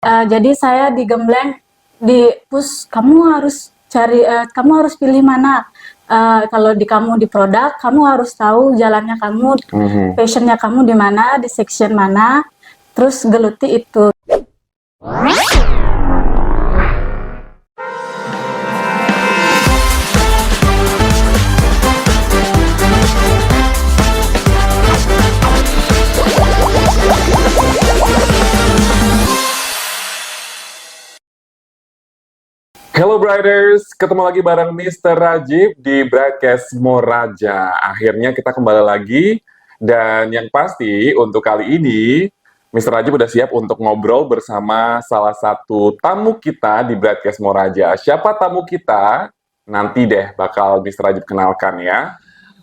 Jadi saya digembleng, di push, kamu harus cari, kamu harus pilih mana. Kalau kamu di produk, kamu harus tahu jalannya kamu, passionnya kamu di mana, di section mana, terus geluti itu. Hello Briders, ketemu lagi bareng Mr. Rajib di Broadcast Moraja. Akhirnya kita kembali lagi, dan yang pasti untuk kali ini Mr. Rajib udah siap untuk ngobrol bersama salah satu tamu kita di Broadcast Moraja. Siapa tamu kita? Nanti deh bakal Mr. Rajib kenalkan ya.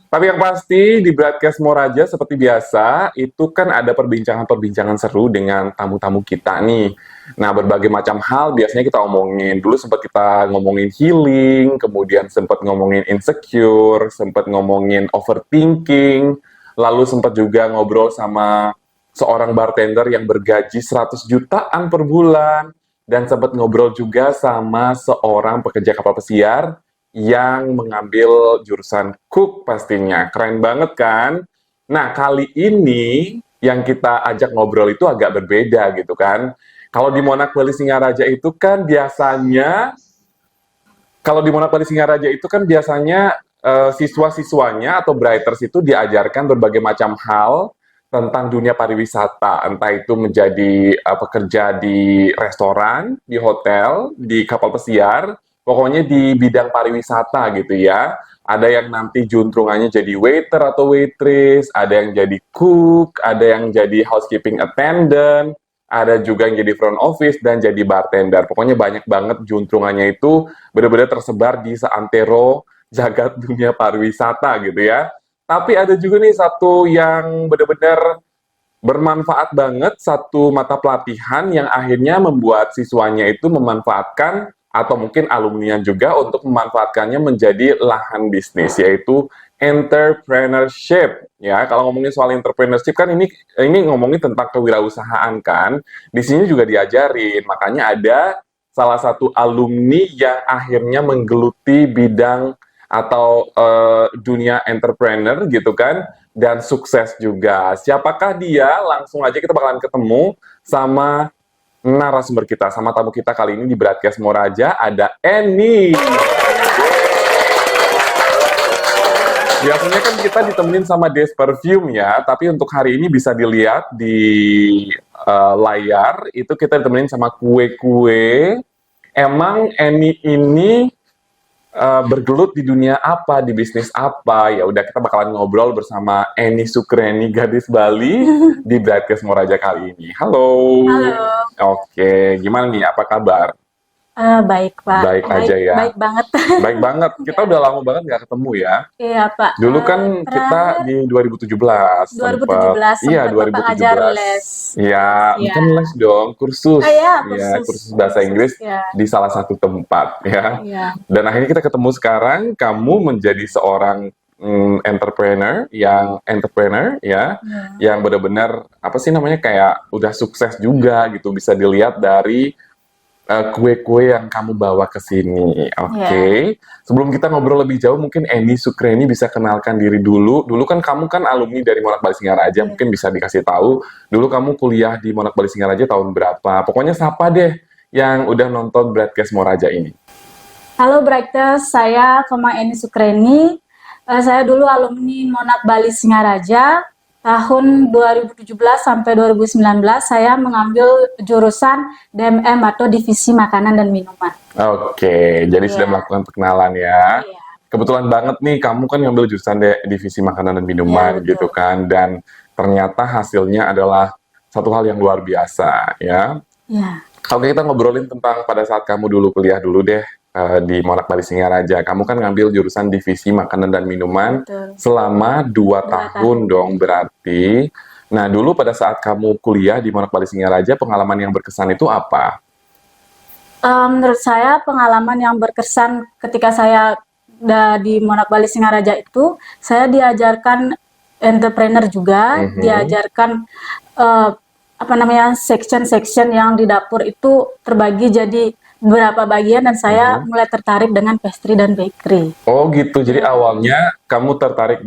Tapi yang pasti di Broadcast Moraja seperti biasa, itu kan ada perbincangan-perbincangan seru dengan tamu-tamu kita nih. Nah, berbagai macam hal biasanya kita omongin. Dulu sempat kita ngomongin healing, kemudian sempat ngomongin insecure, sempat ngomongin overthinking, lalu sempat juga ngobrol sama seorang bartender yang bergaji 100 jutaan per bulan, dan sempat ngobrol juga sama seorang pekerja kapal pesiar yang mengambil jurusan cook pastinya. Keren banget kan? Nah, kali ini yang kita ajak ngobrol itu agak berbeda gitu kan. Kalau di Monak Bali Singaraja itu kan biasanya, siswa-siswanya atau Brighters itu diajarkan berbagai macam hal tentang dunia pariwisata. Entah itu menjadi pekerja di restoran, di hotel, di kapal pesiar, pokoknya di bidang pariwisata gitu ya. Ada yang nanti juntrungannya jadi waiter atau waitress, ada yang jadi cook, ada yang jadi housekeeping attendant, ada juga yang jadi front office dan jadi bartender. Pokoknya banyak banget juntrungannya itu, benar-benar tersebar di seantero jagat dunia pariwisata gitu ya. Tapi ada juga nih satu yang benar-benar bermanfaat banget, satu mata pelatihan yang akhirnya membuat siswanya itu memanfaatkan, atau mungkin alumni juga untuk memanfaatkannya menjadi lahan bisnis, yaitu entrepreneurship. Ya, kalau ngomongin soal entrepreneurship kan ini ngomongin tentang kewirausahaan kan. Di sini juga diajarin, makanya ada salah satu alumni yang akhirnya menggeluti bidang atau dunia entrepreneur gitu kan, dan sukses juga. Siapakah dia? Langsung aja kita bakalan ketemu sama narasumber kita, sama tamu kita kali ini di Broadcast Moraja, ada Eni. Biasanya kan kita ditemenin sama Des Perfume ya, tapi untuk hari ini bisa dilihat di layar, itu kita ditemenin sama kue-kue. Emang Eni ini bergelut di dunia apa, di bisnis apa? Ya udah, kita bakalan ngobrol bersama Eni Sukreni, gadis Bali di Broadcast Moraja kali ini. Halo. Halo. Oke, gimana nih? Apa kabar? Baik, Pak. Baik aja ya. Baik banget. Baik banget. Kita udah lama banget nggak ketemu ya. Iya, Pak. Dulu kan kita di 2017. 2017. Iya, sempat Bapak ngajar 2017. les. Iya, Iya. bukan les dong, kursus. Iya, Iya, kursus. kursus bahasa Inggris Ya. di salah satu tempat ya. Iya. Dan akhirnya kita ketemu sekarang, kamu menjadi seorang entrepreneur ya, Ya. yang benar-benar apa sih namanya, kayak udah sukses juga gitu, bisa dilihat dari kue-kue yang kamu bawa ke sini. Oke. Sebelum kita ngobrol lebih jauh, mungkin Eni Sukreni bisa kenalkan diri dulu. Dulu kan kamu kan alumni dari Monak Bali Singaraja, mungkin bisa dikasih tahu. Dulu kamu kuliah di Monak Bali Singaraja tahun berapa? Pokoknya sapa deh yang udah nonton Broadcast Moraja ini. Halo Brighters, saya Koma Eni Sukreni. Saya dulu alumni Monak Bali Singaraja. Tahun 2017 sampai 2019 saya mengambil jurusan DMM atau Divisi Makanan dan Minuman. Oke, jadi sudah melakukan perkenalan ya. Iya. Kebetulan banget nih, kamu kan ngambil jurusan Divisi Makanan dan Minuman Iya, gitu kan, dan ternyata hasilnya adalah satu hal yang luar biasa ya. Iya. Oke, kita ngobrolin tentang pada saat kamu dulu kuliah dulu deh di Monak Bali Singaraja. Kamu kan ngambil jurusan Divisi Makanan dan Minuman. Betul. Selama 2 tahun dong berarti. Nah, dulu pada saat kamu kuliah di Monak Bali Singaraja, pengalaman yang berkesan itu apa? Menurut saya pengalaman yang berkesan ketika saya di Monak Bali Singaraja itu, saya diajarkan entrepreneur juga, diajarkan apa namanya, section-section yang di dapur itu terbagi jadi beberapa bagian dan saya mulai tertarik dengan pastry dan bakery. Oh gitu. Jadi Iya. awalnya kamu tertarik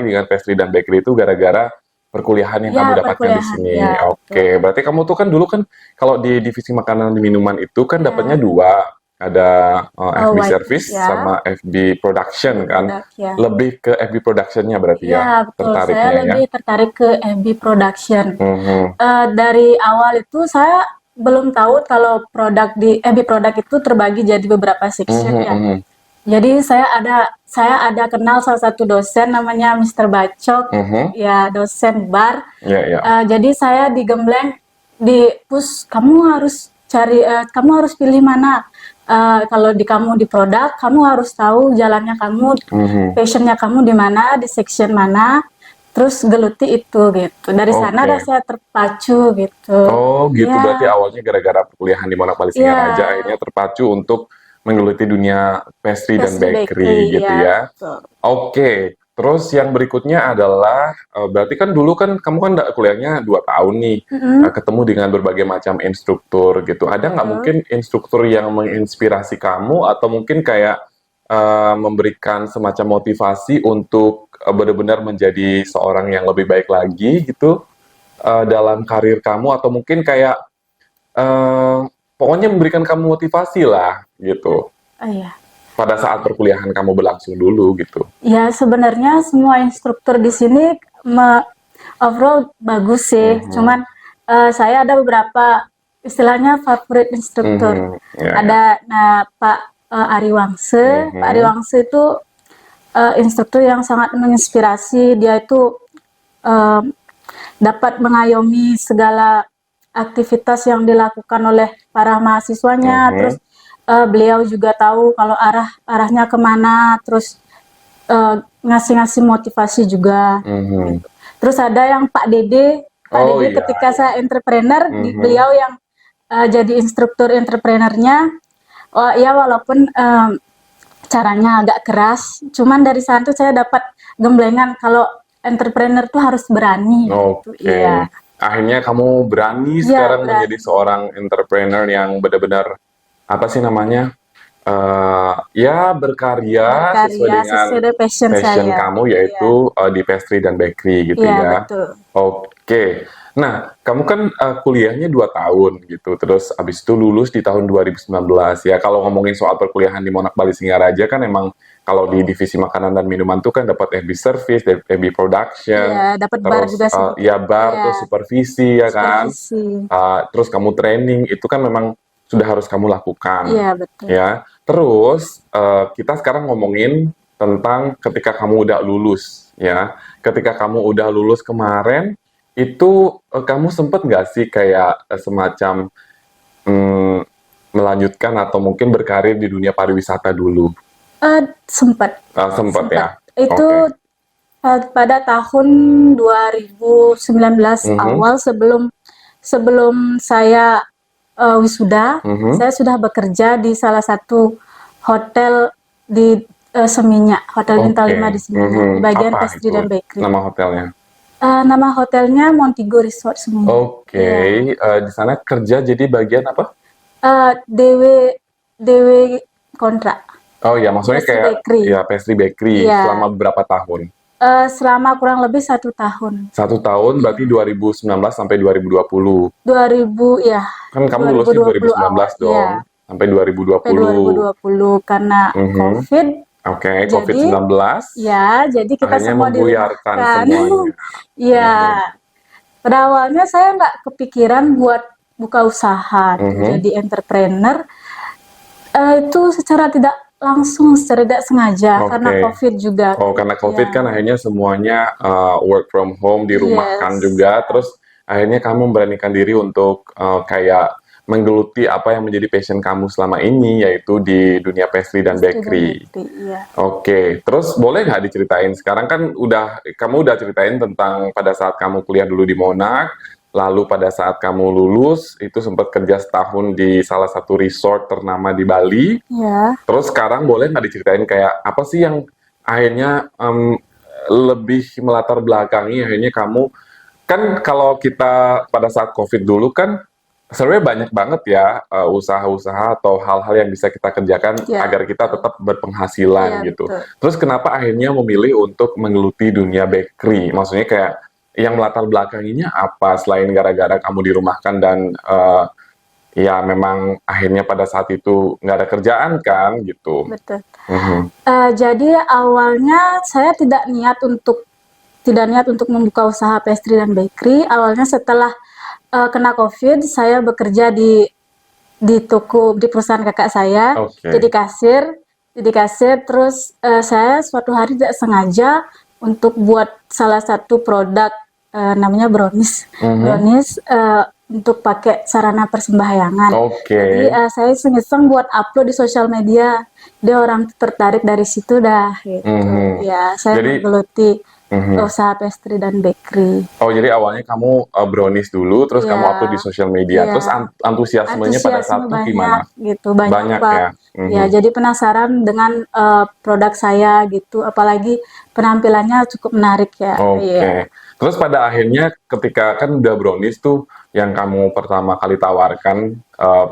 dengan pastry dan bakery itu gara-gara perkuliahan yang Ya, kamu dapatkan di perkuliahan. sini. Ya, betul. Oke, berarti kamu tuh kan dulu kan kalau di divisi makanan dan minuman itu kan dapatnya Ya, dua, ada FB white service ya, sama FB production di kan. produk ya. Lebih ke FB productionnya berarti ya Ya, betul. Saya tertariknya ya. lebih tertarik ke MB production. Mhm, Dari awal itu saya belum tahu kalau produk di MB produk itu terbagi jadi beberapa section mhm, ya. mhm, Jadi saya ada kenal salah satu dosen namanya Mr. Bacok, mhm. ya dosen bar. Ya, ya. Jadi saya digembleng, di push kamu harus pilih mana. Kalau kamu di produk, kamu harus tahu jalannya kamu, Mhm. passionnya kamu di mana, di section mana. Terus geluti itu gitu. Dari sana Oke. ada saya terpacu gitu. Oh gitu, berarti Ya, awalnya gara-gara perkuliahan di Monak Bali Singaraja ya, akhirnya terpacu untuk menggeluti dunia pastry dan pastry bakery bakery gitu ya, ya. betul. Oke, terus yang berikutnya adalah berarti kan dulu kan kamu kan kuliahnya 2 tahun nih, Mm-mm, ketemu dengan berbagai macam instruktur gitu. Ada nggak betul. mungkin instruktur yang menginspirasi kamu atau mungkin kayak memberikan semacam motivasi untuk benar-benar menjadi seorang yang lebih baik lagi gitu dalam karir kamu atau mungkin kayak eh, pokoknya memberikan kamu motivasi lah gitu Oh iya. pada saat perkuliahan kamu berlangsung dulu gitu. Ya, sebenarnya semua instruktur di sini overall bagus sih. Mhm, Cuman saya ada beberapa istilahnya favorit instruktur. mhm, ya, ya. Ada Pak Ari Wangse. Pak Ari Mhm, Wangse itu instruktur yang sangat menginspirasi. Dia itu eh, dapat mengayomi segala aktivitas yang dilakukan oleh para mahasiswanya. Terus mhm, beliau juga tahu kalau arahnya kemana. Terus ngasih-ngasih motivasi juga. mhm. Terus ada yang Pak Dede. Pak Oh Dede iya, ketika iya. saya entrepreneur, Mhm, beliau yang jadi instruktur entrepreneurnya. Oh ya, walaupun caranya agak keras, cuman dari sana tuh saya dapat gemblengan kalau entrepreneur tuh harus berani gitu. oke. Iya, Akhirnya kamu berani iya sekarang menjadi berani. seorang entrepreneur yang benar-benar apa sih namanya? Ya berkarya sesuai Berkarya dengan sesuai dengan passion passion saya. kamu Iya, yaitu di pastry dan bakery gitu iya ya. betul. Oke. Nah, kamu kan kuliahnya 2 tahun gitu, terus abis itu lulus di tahun 2019 ya. Kalau ngomongin soal perkuliahan di Monak Bali Singaraja kan emang kalau di divisi makanan dan minuman tuh kan dapat FB service, FB production, Iya, dapat bar terus juga sedikit. ya bar, Iya, terus supervisi ya kan. supervisi. Terus kamu training itu kan memang sudah harus kamu lakukan Iya betul. ya. Terus kita sekarang ngomongin tentang ketika kamu udah lulus ya. Ketika kamu udah lulus kemarin itu kamu sempet nggak sih kayak semacam mm, melanjutkan atau mungkin berkarir di dunia pariwisata dulu? Sempat, Sempet ya. sempat. Itu Oke. pada tahun 2019 Mhm, awal, sebelum sebelum saya wisuda, mhm. saya sudah bekerja di salah satu hotel di Seminyak, Hotel Bintang Oke. 5 di Seminyak, di Mhm. bagian Apa pastry itu dan bakery. nama hotelnya? Nama hotelnya Montigo Resort Seminyak. Oke. Iya. Di sana kerja jadi bagian apa? DW DW kontrak, Oh ya, maksudnya pastry kayak bakery. ya pastry bakery selama Iya. berapa tahun? Selama kurang lebih 1 tahun. 1 tahun berarti 2019 sampai 2020. 2000 ya, Kan kamu lulusnya 2020 awal, 2019 dong, ya, sampai sampai 2020. 2020 karena Mhm. COVID. Oke, Jadi, COVID-19 ya, jadi kita akhirnya semua membuyarkan dirumahkan. semuanya. Ya, Mhm. pada awalnya saya nggak kepikiran buat buka usaha tuh Mhm. jadi entrepreneur. Itu secara tidak langsung, secara tidak sengaja karena Oke. COVID juga. Oh, karena COVID Ya, kan akhirnya semuanya work from home, dirumahkan yes, juga, terus akhirnya kamu memberanikan diri untuk kayak menggeluti apa yang menjadi passion kamu selama ini, yaitu di dunia pastry dan pastry dan bakery. bakery. Iya. Oke, terus boleh nggak diceritain? Sekarang kan kamu udah ceritain tentang pada saat kamu kuliah dulu di Monak, lalu pada saat kamu lulus itu sempat kerja setahun di salah satu resort ternama di Bali. Ya. Terus sekarang boleh nggak diceritain kayak apa sih yang akhirnya lebih melatar belakangi akhirnya kamu Kan kalau kita pada saat COVID dulu kan sebenarnya banyak banget ya usaha-usaha atau hal-hal yang bisa kita kerjakan Ya, agar kita betul. tetap berpenghasilan Iya, gitu. betul. Terus kenapa akhirnya memilih untuk menggeluti dunia bakery? Maksudnya kayak yang melatar belakanginya apa selain gara-gara kamu dirumahkan dan ya memang akhirnya pada saat itu nggak ada kerjaan kan gitu. Betul. Mhm. Jadi awalnya saya tidak niat untuk membuka usaha pastry dan bakery. Awalnya setelah kena COVID, saya bekerja di toko di perusahaan kakak saya, Oke. jadi kasir. Terus saya suatu hari tidak sengaja untuk buat salah satu produk namanya brownies, Mhm. untuk pakai sarana persembahyangan. Oke. Jadi saya iseng-iseng buat upload di sosial media. Dia orang tertarik dari situ dah gitu. Mhm. Ya, saya Jadi, menggeluti mhm. usaha pastry dan bakery. Oh, jadi awalnya kamu brownies dulu, terus kamu upload di Ya, sosial media. Terus ya. antusiasmenya pada saat Antusiasme itu banyak gimana? gitu, banyak Banyak Pak. ya? Ya, Mhm. jadi penasaran dengan produk saya gitu, apalagi penampilannya cukup menarik ya. Iya. Oke. Terus pada akhirnya ketika kan udah brownies tuh yang kamu pertama kali tawarkan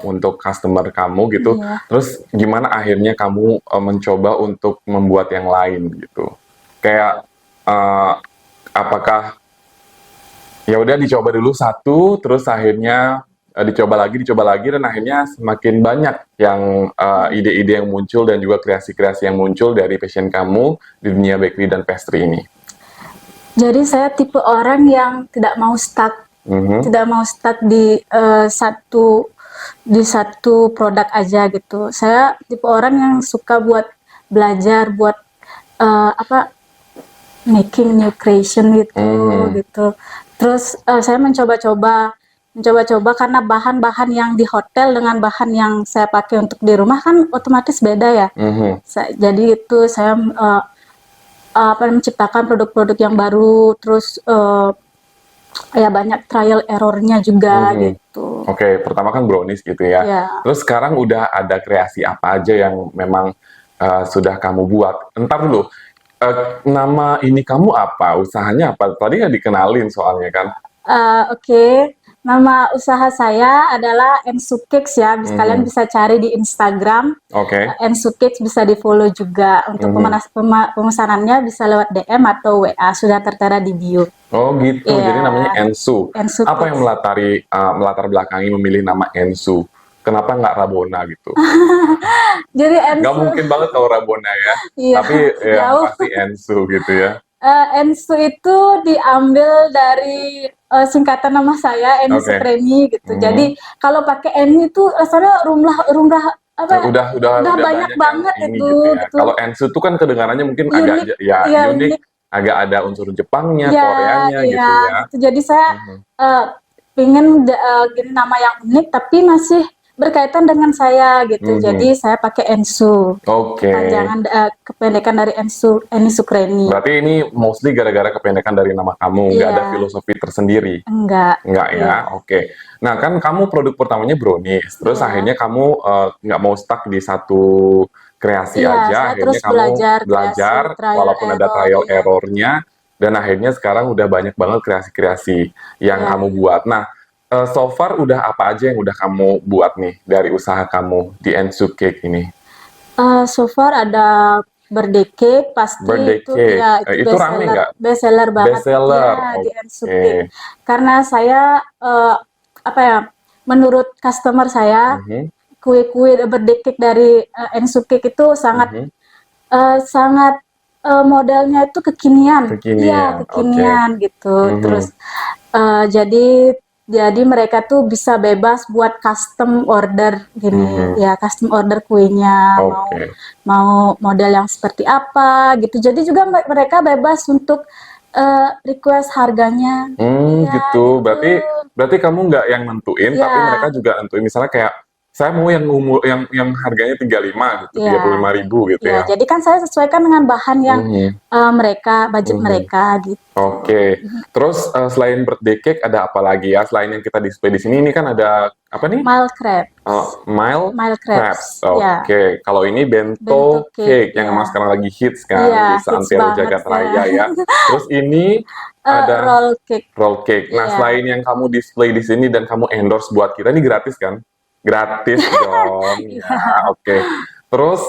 untuk customer kamu gitu, Iya. terus gimana akhirnya kamu mencoba untuk membuat yang lain gitu? Kayak eh, apakah ya udah dicoba dulu satu, terus akhirnya dicoba lagi, dan akhirnya semakin banyak yang ide-ide yang muncul dan juga kreasi-kreasi yang muncul dari passion kamu di dunia bakery dan pastry ini. Jadi saya tipe orang yang tidak mau stuck, Mhm. di satu produk aja gitu. Saya tipe orang yang suka buat belajar, buat making new creation Mhm. gitu. Terus saya mencoba-coba karena bahan-bahan yang di hotel dengan bahan yang saya pakai untuk di rumah kan otomatis beda ya. Mhm. Jadi itu saya menciptakan produk-produk yang baru, terus ya banyak trial errornya juga Mhm. gitu. Oke, pertama kan brownies gitu ya. Ya, Terus sekarang udah ada kreasi apa aja yang memang sudah kamu buat? Entar dulu, nama ini kamu apa? Usahanya apa? Tadi nggak dikenalin soalnya kan? Oke. Nama usaha saya adalah Ensu Cakes ya. Kalian Mhm. bisa cari di Instagram. Oke. Ensu Cakes bisa di-follow juga. Untuk Mhm. pemesanannya bisa lewat DM atau WA, sudah tertera di bio. Oh gitu, jadi namanya Iya, Ensu. Ensu Apa yang Cakes. melatar belakangi memilih nama Ensu? Kenapa nggak Rabona gitu? Jadi Nggak Ensu, mungkin banget kalau Rabona ya, iya, tapi yang jauh. pasti Ensu gitu ya. Ensu itu diambil dari singkatan nama saya, Eni Oke. Supreni gitu. Mhm. Jadi kalau pakai Eni itu rasanya rumrah apa ya, Udah udah banyak banyak yang banget ini itu gitu ya. gitu. Kalau Ensu tuh kan kedengarannya mungkin agak Unik, ya iya unik, unik. agak ada unsur Jepangnya, Iya, Koreanya iya gitu ya. gitu. Jadi saya Mhm. eh, pengen gini nama yang unik tapi masih berkaitan dengan saya gitu. Mhm. Jadi saya pakai Ensu. Oke. Kependekan dari Ensu, Eni Sukreni. Berarti ini mostly gara-gara kependekan dari nama kamu, nggak ada Iya, filosofi tersendiri. enggak. Enggak Iya, ya, oke. Nah kan kamu produk pertamanya brownies, terus iya. akhirnya kamu nggak mau stuck di satu kreasi Iya, aja, saya terus akhirnya kamu belajar kreasi, belajar trial walaupun ada error, trial ya. errornya, dan akhirnya sekarang udah banyak banget kreasi-kreasi yang Ya. kamu buat. Nah, so far udah apa aja yang udah kamu buat nih dari usaha kamu di Ensu Cake ini? So far ada birthday cake, pasti Birthday itu cake, ya itu itu rame nggak? best seller banget Best seller, ya di Ensu Cake. oke. Karena saya apa ya, menurut customer saya Mhm, kue-kue birthday cake dari Ensu Cake itu sangat mhm. sangat modelnya itu kekinian. Iya, Kekinian, oke. kekinian gitu. Mhm, Terus jadi mereka tuh bisa bebas buat custom order gini, mhm. ya custom order kuenya, mau Oke. mau model yang seperti apa gitu. Jadi juga mereka bebas untuk request harganya. Iya Gitu. gitu. Berarti berarti kamu nggak yang nentuin, tapi mereka Ya, juga nentuin. Misalnya kayak saya mau yang harganya 35 gitu, Iya. 35.000 gitu Ya, ya. jadi kan saya sesuaikan dengan bahan yang budget Mhm. mereka gitu. Oke. Terus selain birthday cake ada apa lagi ya? Selain yang kita display di sini, ini kan ada apa nih? Mild crepes. Mild Mild crepes. crepes. Ya, Oke. Kalau ini bento bento cake. cake yang Ya, emang sekarang lagi hits kan iya, di hits seantero banget jagat ya. raya ya. Terus ini ada Roll cake. roll cake. Nah, Iya. selain yang kamu display di sini dan kamu endorse buat kita, ini gratis kan? Gratis dong, Iya. ya. Oke. Terus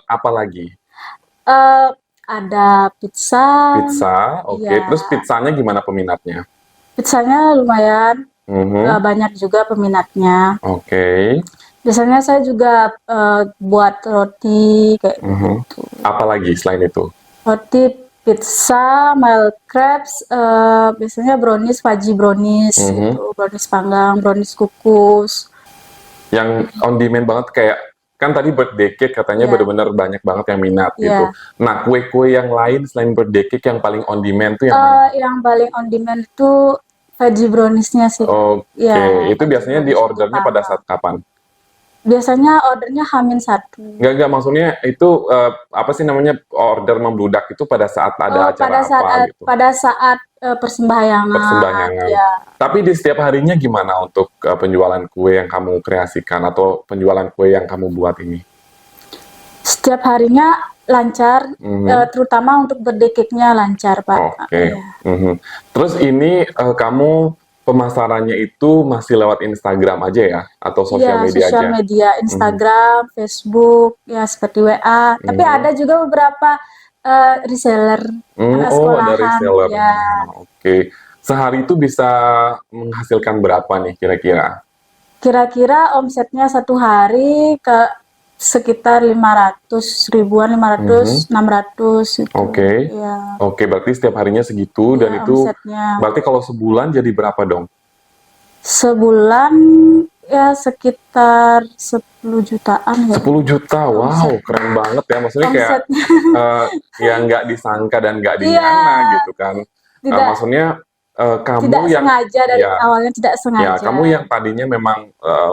apa lagi? Eh, ada pizza. Pizza, oke. Iya. Terus pizzanya gimana peminatnya? Pizzanya lumayan Mhm. banyak juga peminatnya. Oke. Biasanya saya juga buat roti kayak Mhm. gitu. Apa lagi selain itu? Roti, pizza, mild crepes, biasanya brownies, fudgy brownies gitu, brownies panggang, brownies kukus. Yang on demand banget kayak kan tadi birthday cake katanya Iya. benar-benar banyak banget yang minat gitu. Iya. Nah, kue-kue yang lain selain birthday cake yang paling on demand tuh yang mana? Yang paling on demand itu fudgy brownies-nya sih. Oke, Ya, itu fudgy biasanya di brownies itu ordernya pada panggang. saat kapan? Biasanya ordernya H-1. Enggak, maksudnya itu apa sih namanya order membludak itu pada saat ada acara apa gitu? Pada saat persembahyangan, Persembahyangan. ya. Tapi di setiap harinya gimana untuk penjualan kue yang kamu kreasikan atau penjualan kue yang kamu buat ini? Setiap harinya lancar, terutama untuk birthday cake-nya lancar, Pak. Oke. Iya. Mhm. Terus ini kamu pemasarannya itu masih lewat Instagram aja ya? Atau sosial Iya, media sosial aja? media, Instagram, Facebook, ya seperti WA. Tapi ada juga beberapa reseller anak Oh, ada sekolahan, reseller. ya. Oke. Sehari itu bisa menghasilkan berapa nih kira-kira? Kira-kira omsetnya satu hari ke sekitar 500 ribuan, 500, 600 gitu. Oke. Ya, Oke, berarti setiap harinya segitu dan ya, itu omsetnya. berarti kalau sebulan jadi berapa dong? Sebulan ya sekitar 10 jutaan ya. 10 juta, wow, Omset. keren banget ya. Maksudnya kayak Omsetnya. ya nggak disangka dan nggak Iya. dinyana gitu kan. Tidak Maksudnya kamu tidak yang sengaja dari ya, awalnya tidak ya sengaja. kamu yang tadinya memang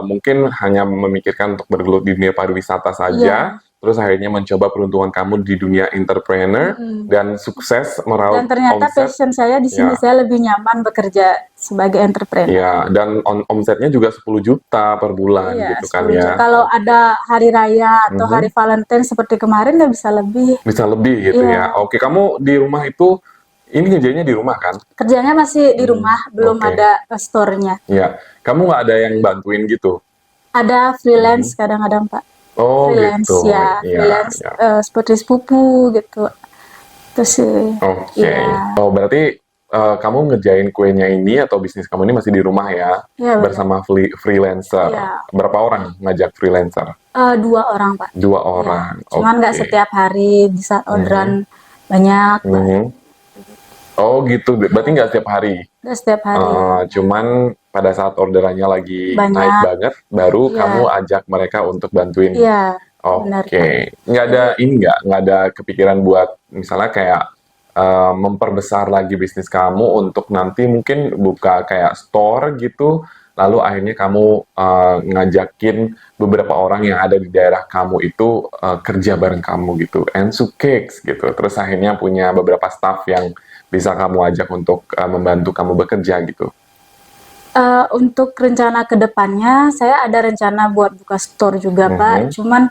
mungkin hanya memikirkan untuk bergelut di dunia pariwisata saja, terus akhirnya mencoba peruntungan kamu di dunia entrepreneur dan sukses meraup Dan ternyata omset. passion saya di sini, Ya. saya lebih nyaman bekerja sebagai entrepreneur. Ya, dan omsetnya juga 10 juta per bulan Iya, gitu kan 10 ya. juta. Kalau ada hari raya atau hari Valentine seperti kemarin ya bisa lebih. Bisa lebih gitu Iya. ya. Oke, kamu di rumah itu ini ngerjainnya di rumah kan? Kerjanya masih di rumah, belum oke. ada store-nya. Ya, kamu nggak ada yang bantuin gitu? Ada freelance kadang-kadang, Pak. Oh Freelance gitu. ya, Iya, freelance iya. seperti sepupu gitu. Terus sih. Oke. Iya. Oh, berarti kamu ngerjain kuenya ini atau bisnis kamu ini masih di rumah ya? Iya, benar. Bersama freelancer. Iya. Berapa orang ngajak freelancer? 2 orang, Pak. 2 Iya. orang. Cuman nggak Oke. setiap hari, bisa orderan banyak, Pak. Oh gitu, berarti nggak setiap hari? Nggak setiap hari. Cuman pada saat orderannya lagi Banyak. naik banget, baru Iya. kamu ajak mereka untuk bantuin. Iya, benar, Pak. Oke, nggak ada ini nggak ada kepikiran buat misalnya kayak memperbesar lagi bisnis kamu untuk nanti mungkin buka kayak store gitu, lalu akhirnya kamu ngajakin beberapa orang yang ada di daerah kamu itu kerja bareng kamu gitu, Ensu Cakes gitu, terus akhirnya punya beberapa staff yang bisa kamu ajak untuk membantu kamu bekerja gitu. Untuk rencana ke depannya, saya ada rencana buat buka store juga, Pak. Cuman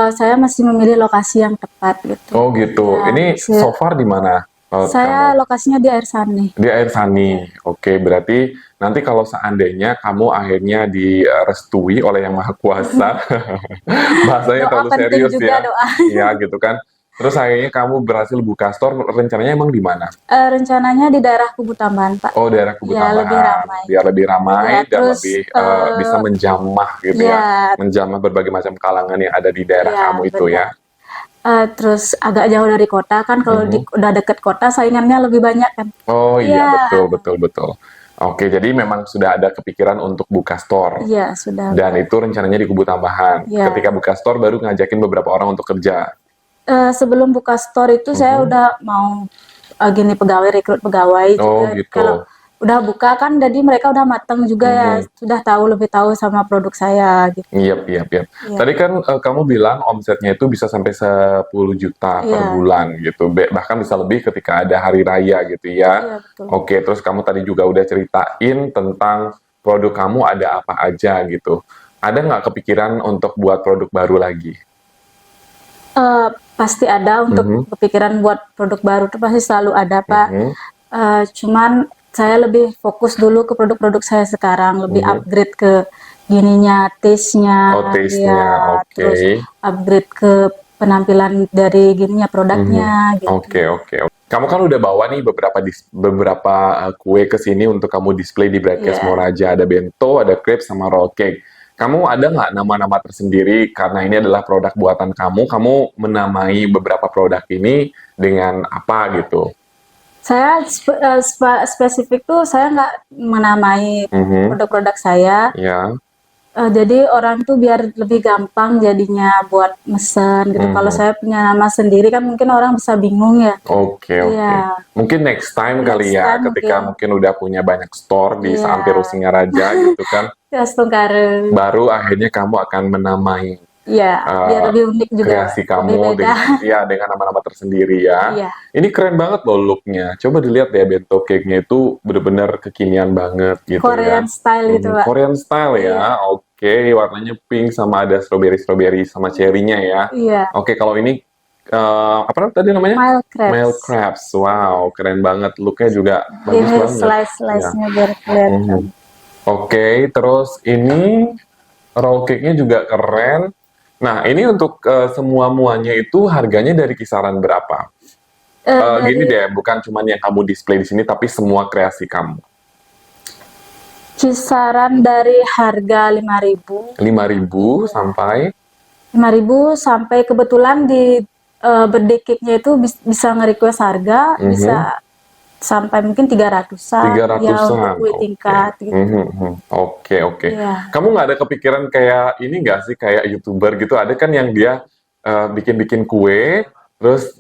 saya masih memilih lokasi yang tepat gitu. Oh gitu. Ya, Ini so far di mana? saya lokasinya di Air Sani. Di Air Sani. Oke, berarti nanti kalau seandainya kamu akhirnya direstui oleh Yang Maha Kuasa, bahasanya Doa terlalu penting serius juga, ya. doa. Iya gitu kan. Terus akhirnya kamu berhasil buka store, rencananya emang di mana? Rencananya di daerah Kubu Tambahan, Pak. Oh, daerah Kubu Ya, Tambahan. lebih ramai. Biar lebih ramai Ya, dan terus, lebih bisa menjamah gitu ya. Menjamah berbagai macam kalangan yang ada di daerah Ya, kamu itu benar. ya. Terus agak jauh dari kota kan, kalau udah deket kota saingannya lebih banyak kan. Oh Ya. iya, betul. Oke, jadi memang sudah ada kepikiran untuk buka store. Iya, sudah. Dan itu rencananya di Kubu Tambahan. Ya. Ketika buka store baru ngajakin beberapa orang untuk kerja. Sebelum buka store itu saya udah mau rekrut pegawai Oh juga. gitu. udah buka kan, jadi mereka udah matang juga ya, sudah lebih tahu sama produk saya gitu. Iya. Iya. Tadi kan kamu bilang omsetnya itu bisa sampai 10 juta per Iya. bulan gitu. Bahkan bisa lebih ketika ada hari raya gitu Iya, ya. betul. Oke, terus kamu tadi juga udah ceritain tentang produk kamu ada apa aja gitu. Ada nggak kepikiran untuk buat produk baru lagi? Pasti ada untuk kepikiran buat produk baru tuh pasti selalu ada, Pak. Cuman saya lebih fokus dulu ke produk-produk saya sekarang, lebih upgrade ke gininya, taste-nya, Oh, taste-nya, ya, oke. terus upgrade ke penampilan dari gininya, produknya gitu. Oke. Kamu kan udah bawa nih beberapa kue ke sini untuk kamu display di Broadcast Iya. Moraja. Ada bento, ada crepe, sama roll cake. Kamu ada nggak nama-nama tersendiri karena ini adalah produk buatan kamu? Kamu menamai beberapa produk ini dengan apa gitu? Saya spesifik tuh saya nggak menamai produk-produk saya. Ya. Jadi orang tuh biar lebih gampang jadinya buat mesen gitu. Kalau saya punya nama sendiri kan mungkin orang bisa bingung ya. Oke. Iya. Mungkin next time kali Next ya, time ketika mungkin udah punya banyak store di Iya. Santero Singaraja gitu kan, Jas Tungkare. baru akhirnya kamu akan menamai Iya, biar lebih unik juga. kreasi kamu lebih beda. dengan nama-nama tersendiri ya. Iya. Ini keren banget loh looknya. Coba dilihat deh bento cake-nya itu bener-bener kekinian banget gitu Korean ya. style gitu, Pak. Korean style ya. Iya. Oke, warnanya pink sama ada strawberry sama cherry-nya ya. Iya. Oke, kalau ini apa tadi namanya? Mild crepes. Mild crepes. Wow, keren banget. Looknya juga bagus Ini banget. slice-nya biar kelihatan. Oke, terus ini roll cake-nya juga keren. Nah, ini untuk semua muanya itu harganya dari kisaran berapa? Gini deh, bukan cuma yang kamu display di sini, tapi semua kreasi kamu. Kisaran dari harga 5.000. 5.000 sampai? 5.000 sampai kebetulan di birthday cake-nya itu bisa nge-request harga, bisa sampai mungkin 300-an. 300-an. Ya, untuk kue tingkat gitu. Oke. Iya. Kamu nggak ada kepikiran kayak ini nggak sih, kayak YouTuber gitu? Ada kan yang dia bikin kue, terus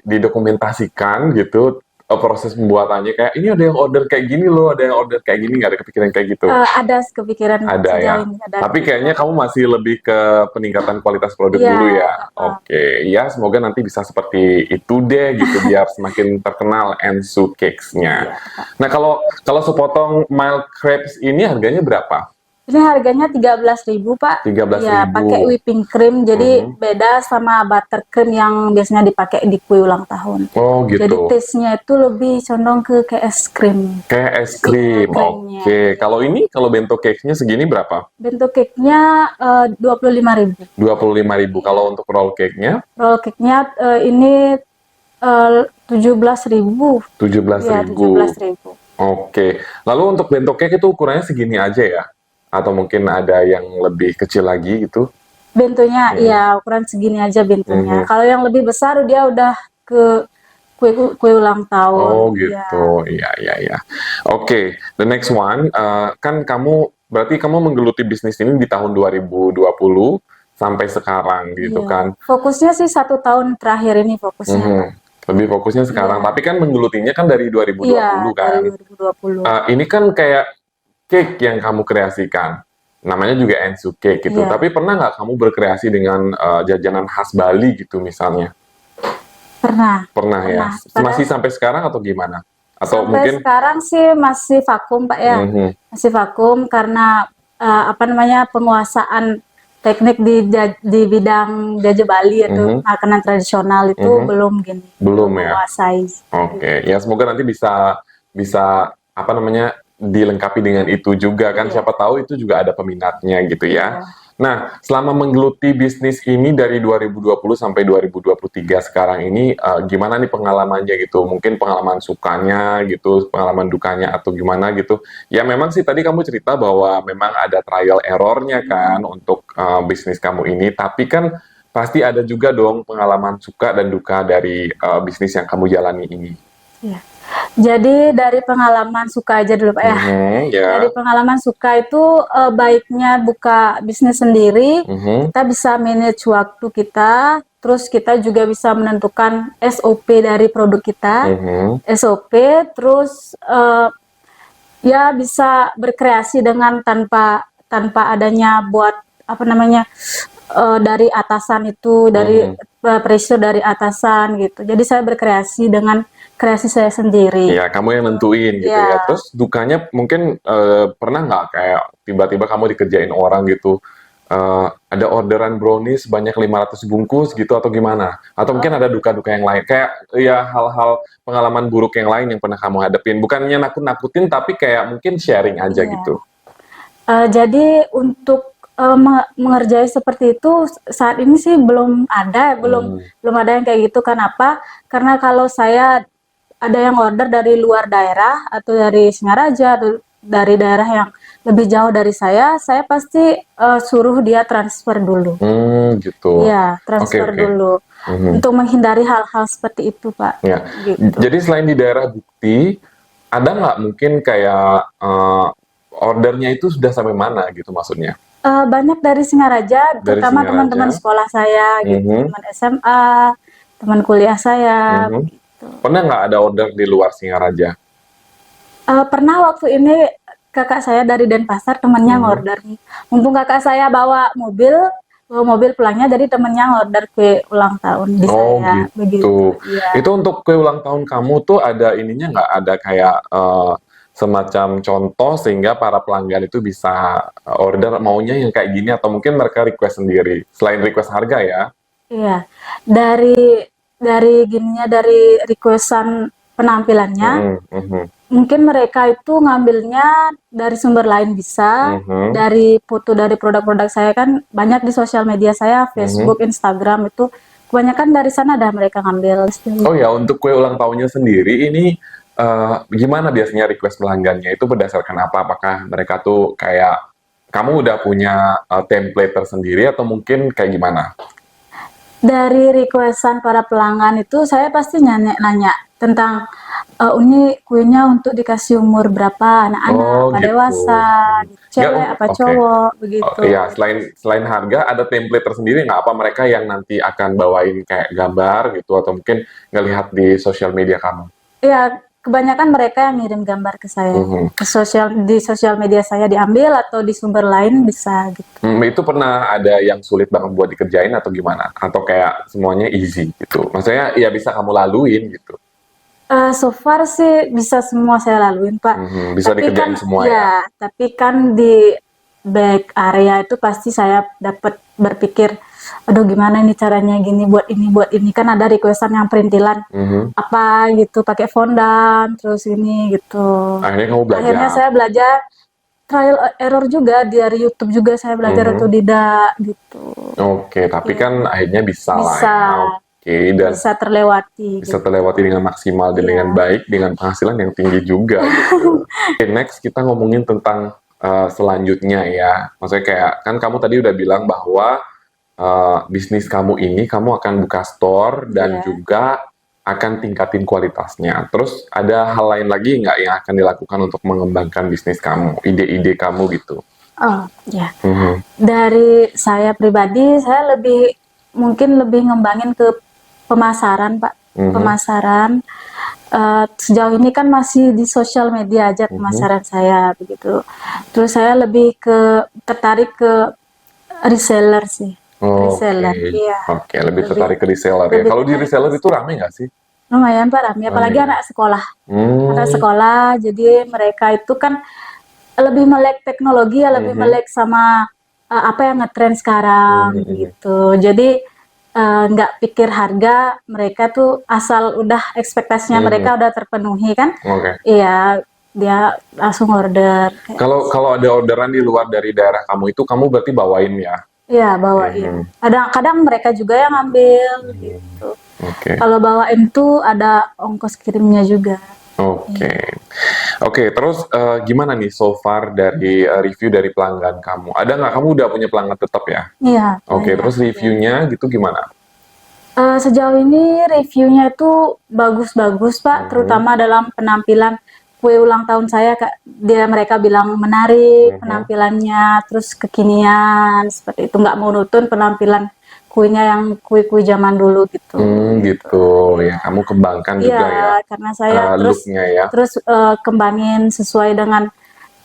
didokumentasikan gitu proses pembuatannya. Kayak ini ada yang order kayak gini loh, ada yang order kayak gini, nggak ada kepikiran kayak gitu? Ada kepikiran Ada sejauh ya. ini, ada Tapi kepikiran. kayaknya kamu masih lebih ke peningkatan kualitas produk Iya. dulu ya. Oke, ya semoga nanti bisa seperti itu deh gitu biar semakin terkenal Ensu Cakes-nya. Nah, kalau sepotong mild crepes ini harganya berapa? Ini harganya 13.000, Pak. 13.000. Ya, pakai whipping cream, jadi beda sama buttercream yang biasanya dipakai di kue ulang tahun. Oh gitu. Jadi taste-nya itu lebih condong ke es krim. Kayak es krim. Krimnya. Oke. Kalau bento cake-nya segini berapa? Bento cake-nya 25.000. 25.000. Kalau untuk roll cake-nya? Roll cake-nya ini 17.000. 17.000. Ya, 17.000. Oke. Lalu untuk bento cake itu ukurannya segini aja ya? Atau mungkin ada yang lebih kecil lagi gitu? Bentonya, ya ukuran segini aja bentonya. Kalau yang lebih besar dia udah ke kue ulang tahun. Oh gitu, iya. Oke, the next one, kan berarti kamu menggeluti bisnis ini di tahun 2020 sampai sekarang gitu kan? Fokusnya sih 1 tahun terakhir ini fokusnya. Lebih fokusnya sekarang, tapi kan menggelutinya kan dari 2020 kan? Dari 2020. Ini kan kayak cake yang kamu kreasikan, namanya juga Ensu Cake gitu. Tapi pernah nggak kamu berkreasi dengan jajanan khas Bali gitu misalnya? Pernah ya. Masih sampai sekarang atau gimana? Atau sampai mungkin sekarang sih masih vakum, Pak ya. Masih vakum karena penguasaan teknik di bidang jaju Bali itu makanan tradisional itu belum menguasai. Oke, ya semoga nanti bisa dilengkapi dengan itu juga kan, siapa tahu itu juga ada peminatnya gitu ya. Nah, selama menggeluti bisnis ini dari 2020 sampai 2023 sekarang ini, gimana nih pengalamannya gitu? Mungkin pengalaman sukanya gitu, pengalaman dukanya atau gimana gitu. Ya memang sih tadi kamu cerita bahwa memang ada trial error-nya kan untuk bisnis kamu ini, tapi kan pasti ada juga dong pengalaman suka dan duka dari bisnis yang kamu jalani ini. Iya. Jadi dari pengalaman suka aja dulu, Pak ya. Dari pengalaman suka itu baiknya buka bisnis sendiri, kita bisa manage waktu kita, terus kita juga bisa menentukan SOP dari produk kita, SOP, terus ya bisa berkreasi dengan tanpa adanya buat apa namanya dari atasan itu dari Mhm. pressure dari atasan gitu. Jadi saya berkreasi dengan kreasi saya sendiri. Iya, kamu yang nentuin gitu ya. Ya, Terus dukanya mungkin pernah nggak kayak tiba-tiba kamu dikerjain orang gitu, ada orderan brownies sebanyak 500 bungkus gitu atau gimana? Atau mungkin ada duka-duka yang lain, kayak ya hal-hal pengalaman buruk yang lain yang pernah kamu hadapin. Bukannya nakut-nakutin tapi kayak mungkin sharing aja iya. gitu. Jadi untuk mengerjai seperti itu saat ini sih belum ada, belum Hmm. belum ada yang kayak gitu. Kenapa? Karena kalau saya ada yang order dari luar daerah atau dari Singaraja atau dari daerah yang lebih jauh dari saya pasti suruh dia transfer dulu. Gitu. Iya, Oke, transfer oke. dulu Mhm. untuk menghindari hal-hal seperti itu, Pak. Ya. Gitu. Jadi selain di daerah Bukti, ada nggak mungkin kayak ordernya itu sudah sampai mana gitu maksudnya? Banyak dari Singaraja, Dari terutama teman-teman Singaraja? sekolah saya gitu, Mhm. teman SMA, teman kuliah saya, Mhm. begitu. Pernah nggak ada order di luar Singaraja? Pernah waktu ini kakak saya dari Denpasar temannya Mhm. ngorder. Mumpung kakak saya bawa mobil pulangnya, jadi temennya ngorder kue ulang tahun di Oh saya, begitu. gitu. Iya. Itu untuk kue ulang tahun kamu tuh ada ininya nggak? Ada kayak semacam contoh sehingga para pelanggan itu bisa order maunya yang kayak gini atau mungkin mereka request sendiri. Selain request harga ya. Iya, dari gininya dari requestan penampilannya, Mhm, mhm, mungkin mereka itu ngambilnya dari sumber lain bisa, mhm, dari foto dari produk-produk saya kan banyak di sosial media saya, mhm. Facebook, Instagram itu kebanyakan dari sana ada mereka ngambil. Oh ya, untuk kue ulang tahunnya sendiri ini gimana biasanya request pelanggannya? Itu berdasarkan apa? Apakah mereka tuh kayak kamu udah punya template tersendiri atau mungkin kayak gimana? Dari requestan para pelanggan itu saya pasti nanya tentang ini kuenya untuk dikasih umur berapa, anak-anak, Oh apa gitu. dewasa, Hmm. Nggak, cewek apa oke. cowok, Oh, begitu. iya, selain harga ada template tersendiri nggak? Apa mereka yang nanti akan bawain kayak gambar gitu atau mungkin ngelihat di sosial media kamu? Ya, kebanyakan mereka yang ngirim gambar ke saya, Mhm. di sosial media saya diambil atau di sumber lain bisa gitu. Itu pernah ada yang sulit banget buat dikerjain atau gimana? Atau kayak semuanya easy gitu? Maksudnya ya bisa kamu laluin gitu. So far sih bisa semua saya laluin, Pak. Bisa Tapi kan dikerjain semua ya? ya, tapi kan di back area itu pasti saya dapat berpikir, aduh gimana ini caranya gini buat ini kan ada requestan yang perintilan Mhm. apa gitu pakai fondant terus ini gitu. Akhirnya kamu Akhirnya belajar. saya belajar trial error juga dari YouTube juga saya belajar Mhm. otodidak gitu. Oke, tapi Iya, kan akhirnya bisa lah bisa ya. Oke, dan bisa terlewati bisa gitu. terlewati dengan maksimal dan dengan Iya. baik, dengan penghasilan yang tinggi juga gitu. Oke, next kita ngomongin tentang selanjutnya ya. Maksudnya kayak kan kamu tadi udah bilang bahwa bisnis kamu ini kamu akan buka store dan Iya. juga akan tingkatin kualitasnya. Terus ada hal lain lagi nggak yang akan dilakukan untuk mengembangkan bisnis kamu, ide-ide kamu gitu? Oh, ya. Mhm, Dari saya pribadi, saya mungkin lebih ngembangin ke pemasaran, Pak. mhm, Pemasaran. Sejauh ini kan masih di sosial media aja mhm. pemasaran saya begitu. Terus saya lebih tertarik ke reseller sih. Oke, Reseller, iya. oke, lebih Lebih tertarik ke reseller ya. lebih Kalau di tertarik ke reseller itu reseller. rame nggak sih? Lumayan Pak Rami, Rame apalagi ya? anak sekolah. Anak Hmm, sekolah, jadi mereka itu kan lebih melek teknologi ya, lebih mhm, melek sama apa yang ngetren sekarang mhm, mhm. gitu. Jadi nggak pikir harga, mereka tuh asal udah ekspektasinya Mhm, mereka udah terpenuhi kan, oke. iya dia langsung order kayak Kalau gitu. kalau ada orderan di luar dari daerah kamu itu, kamu berarti bawain ya? Iya bawain. Mhm, Kadang-kadang mereka juga yang ngambil mhm. gitu. Oke, Kalau bawain tuh ada ongkos kirimnya juga. oke. Iya. Oke, terus gimana nih so far dari review dari pelanggan kamu? Ada nggak kamu udah punya pelanggan tetap ya? Iya Oke, banyak. terus reviewnya gitu gimana? Sejauh ini reviewnya itu bagus-bagus Pak, Mhm, terutama dalam penampilan kue ulang tahun saya, Kak. Mereka bilang menarik mhm, penampilannya, terus kekinian seperti itu, nggak monoton penampilan kuinya yang kue-kue zaman dulu gitu. Gitu ya, kamu kembangkan Iya, juga ya karena saya look-nya ya. terus kembangin sesuai dengan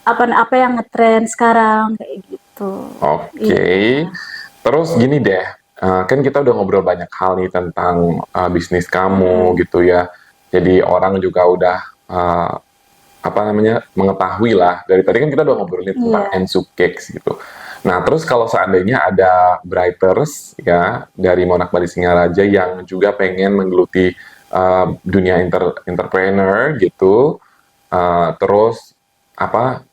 apa yang ngetren sekarang kayak gitu. Oke. Iya. Terus gini deh, kan kita udah ngobrol banyak hal nih tentang bisnis kamu gitu ya. Jadi orang juga udah apa namanya mengetahui lah. Dari tadi kan kita udah ngobrolin tentang Iya. Ensu Cakes gitu. Nah, terus kalau seandainya ada Brighters ya dari Monarch Bali Singaraja yang juga pengen menggeluti dunia entrepreneur gitu, terus apa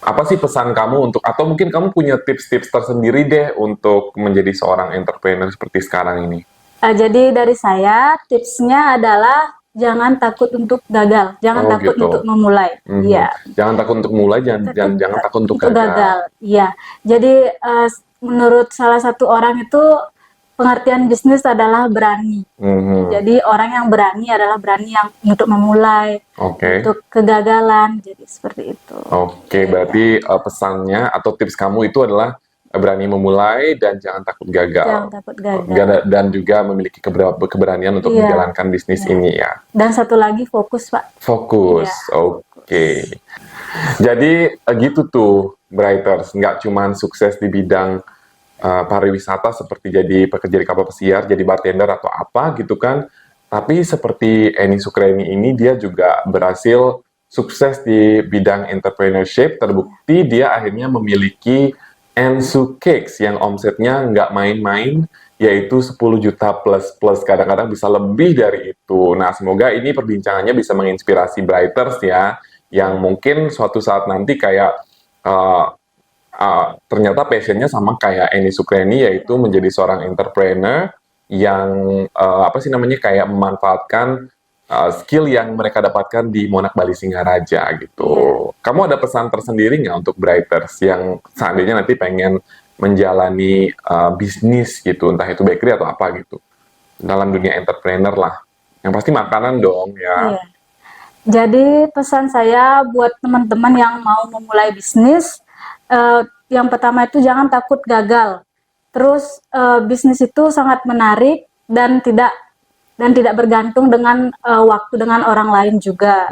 apa sih pesan kamu untuk, atau mungkin kamu punya tips-tips tersendiri deh untuk menjadi seorang entrepreneur seperti sekarang ini? Jadi dari saya tipsnya adalah jangan takut untuk gagal, jangan Oh takut gitu. untuk memulai. Iya. Jangan takut untuk mulai, jangan takut untuk gagal. Iya. Jadi menurut salah satu orang itu pengertian bisnis adalah berani. Jadi orang yang berani adalah berani yang untuk memulai, Oke. untuk kegagalan. Jadi seperti itu. Oke, berarti pesannya atau tips kamu itu adalah berani memulai dan jangan takut gagal. Jangan takut gagal. Dan juga memiliki keberanian untuk Iya. menjalankan bisnis ini ya. Dan satu lagi fokus, Pak. Fokus, Iya. oke. Jadi gitu tuh Brighters, nggak cuman sukses di bidang pariwisata seperti jadi pekerja di kapal pesiar, jadi bartender atau apa gitu kan, tapi seperti Eni Sukreni ini dia juga berhasil sukses di bidang entrepreneurship, terbukti dia akhirnya memiliki Ensu Cakes yang omsetnya nggak main-main, yaitu 10 juta plus, kadang-kadang bisa lebih dari itu. Nah, semoga ini perbincangannya bisa menginspirasi Brighters ya, yang mungkin suatu saat nanti kayak ternyata passionnya sama kayak Eni Sukreni, yaitu menjadi seorang entrepreneur yang apa sih namanya kayak memanfaatkan skill yang mereka dapatkan di Monarch Bali Singaraja gitu. Kamu ada pesan tersendiri nggak untuk Brighters yang seandainya nanti pengen menjalani bisnis gitu, entah itu bakery atau apa gitu, dalam dunia entrepreneur lah, yang pasti makanan dong ya. Iya. Jadi pesan saya buat teman-teman yang mau memulai bisnis, yang pertama itu jangan takut gagal. Terus bisnis itu sangat menarik dan tidak bergantung dengan waktu dengan orang lain juga.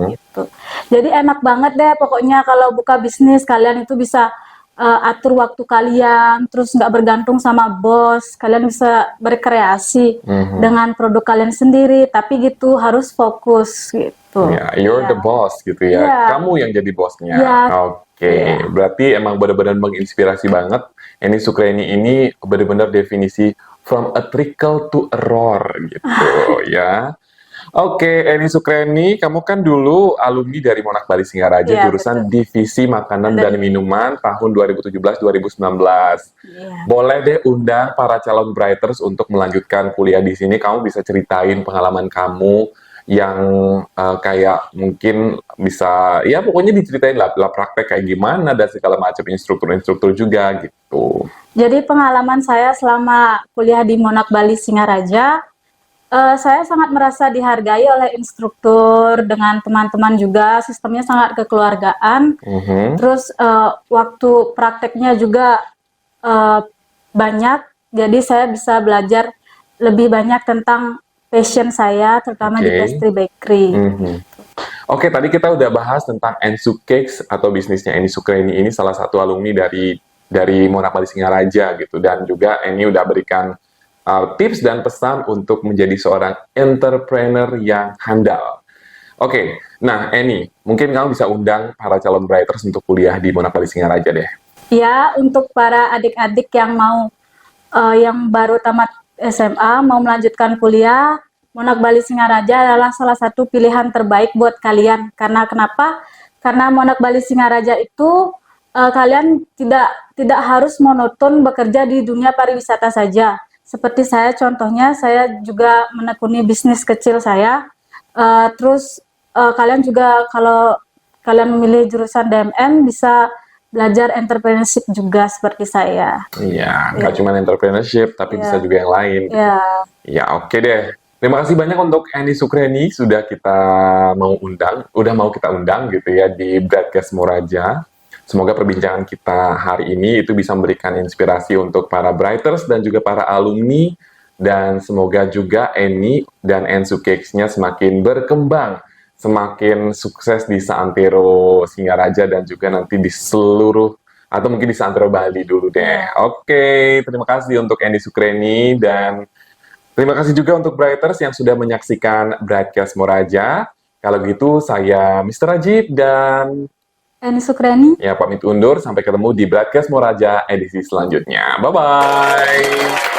Gitu. Jadi enak banget deh pokoknya kalau buka bisnis, kalian itu bisa atur waktu kalian, terus nggak bergantung sama bos, kalian bisa berkreasi dengan produk kalian sendiri, tapi gitu harus fokus gitu. Ya, you're the boss gitu ya. Iya. Kamu yang jadi bosnya. Iya. Oke, berarti emang benar-benar menginspirasi banget. Eni Sukreni ini benar-benar definisi from a trickle to a roar gitu ya. Oke, Eni Sukreni, kamu kan dulu alumni dari Monarch Bali Singaraja, Iya, jurusan betul. Divisi Makanan dan Minuman tahun 2017-2019. Iya. Boleh deh undang para calon Brighters untuk melanjutkan kuliah di sini. Kamu bisa ceritain pengalaman kamu yang kayak mungkin bisa, ya pokoknya diceritain lah praktek kayak gimana dan segala macam, instruktur-instruktur juga gitu. Jadi pengalaman saya selama kuliah di Monarch Bali Singaraja, saya sangat merasa dihargai oleh instruktur, dengan teman-teman juga, sistemnya sangat kekeluargaan. Terus waktu prakteknya juga banyak, jadi saya bisa belajar lebih banyak tentang passion saya, terutama di pastry bakery. Oke, tadi kita udah bahas tentang Ensu Cakes atau bisnisnya Eni Sukreni ini, salah satu alumni dari Monarch Bali Singaraja gitu, dan juga Eni udah berikan tips dan pesan untuk menjadi seorang entrepreneur yang handal. Oke, nah Eni, mungkin kamu bisa undang para calon Brighters untuk kuliah di Monarch Bali Singaraja deh. Ya, untuk para adik-adik yang mau yang baru tamat SMA mau melanjutkan kuliah, Monarch Bali Singaraja adalah salah satu pilihan terbaik buat kalian. Karena kenapa? Karena Monarch Bali Singaraja itu kalian tidak harus monoton bekerja di dunia pariwisata saja. Seperti saya, contohnya saya juga menekuni bisnis kecil saya. Terus kalian juga kalau kalian memilih jurusan DMM bisa belajar entrepreneurship juga seperti saya. Iya, nggak cuma entrepreneurship, tapi bisa juga yang lain. Iya. Ya, oke deh. Terima kasih banyak untuk Eni Sukreni udah mau kita undang gitu ya di Broadcast Moraja. Semoga perbincangan kita hari ini itu bisa memberikan inspirasi untuk para Brighters dan juga para alumni, dan semoga juga Eni dan Ensu Cakes-nya semakin berkembang, semakin sukses di Seantero Singaraja dan juga nanti di seluruh, atau mungkin di Seantero Bali dulu deh. Oke, terima kasih untuk Eni Sukreni, dan terima kasih juga untuk Brighters yang sudah menyaksikan Brightcast Moraja. Kalau gitu, saya Mr. Rajib dan Eni Sukreni. ya pamit undur. Sampai ketemu di Brightcast Moraja edisi selanjutnya. Bye-bye!